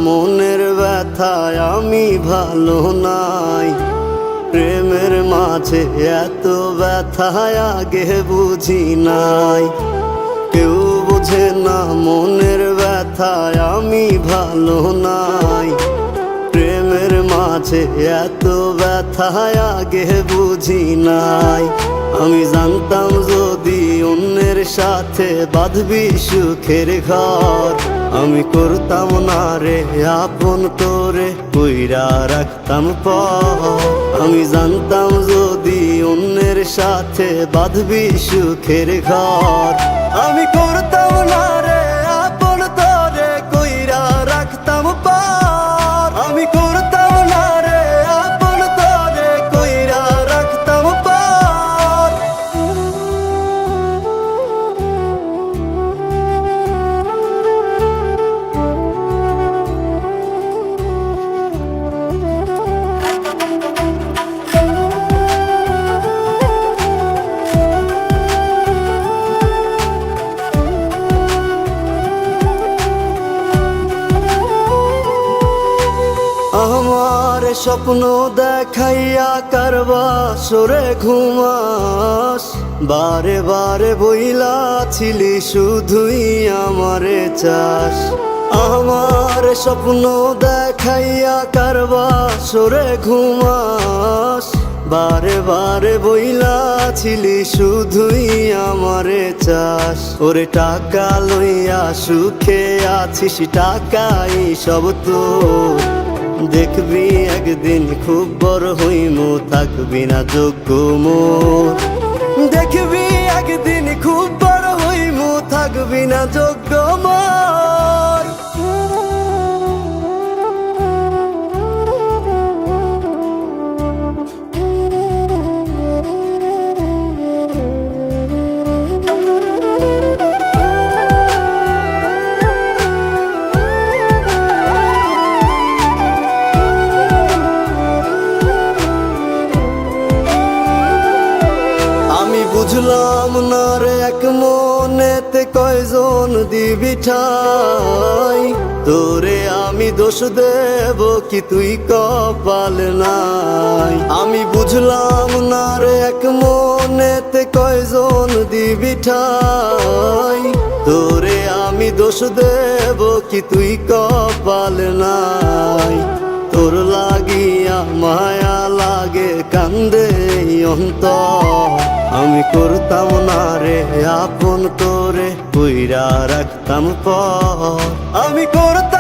মনের ব্যথায় আমি ভালো নাই। প্রেমের মাঝে এত ব্যথায় আগে বুঝি নাই। কেউ বোঝে না মনের ব্যথায় আমি ভালো নাই। প্রেমের মাঝে এত ব্যথায় আগে বুঝি নাই। আমি জানতাম যদি অন্যের সাথে বাঁধবি সুখের ঘর, আমি করতাম না রে আপন করে কইরা রাখতাম পর। আমি জানতাম যদি অন্যের সাথে বাঁধবি সুখের ঘর, আমি করতাম না রে আপন করে কইরা রাখতাম পর। আমি করতাম না রে আপন করে কইরা রাখতাম পর। আমার স্বপ্ন দেখাইয়া কারবা সরে ঘুমাস, বারে বারে বইলা ছিলি শুধুই আমারে চাস। আমার স্বপ্ন দেখাইয়া কারবা সরে ঘুমাস, বারে বারে বইলা ছিলি শুধুই আমারে চাস। ওরে টাকা লইয়া সুখে আছিস, টাকাই সব তো দেখবি একদিন খুব বড় হইমু, থাকবি না যোগ্য মোর। দেখবি একদিন খুব বড় হইমু, থাকবি না যোগ্য মোর। বুঝলাম না রে এক মনেতে কয়জন দিবি ঠাই, তোরে আমি দোষ দেব কি তুই কপাল নাই। আমি বুঝলাম না রে এক মনেতে কয়জন দিবি ঠাই, তোরে আমি দোষ দেব কি তুই কপাল নাই। তোর লাগিয়া মায়া লাগে কান্দে অন্তর, আমি করতাম না রে আপন করে কইরা রাখতাম পর। আমি করতাম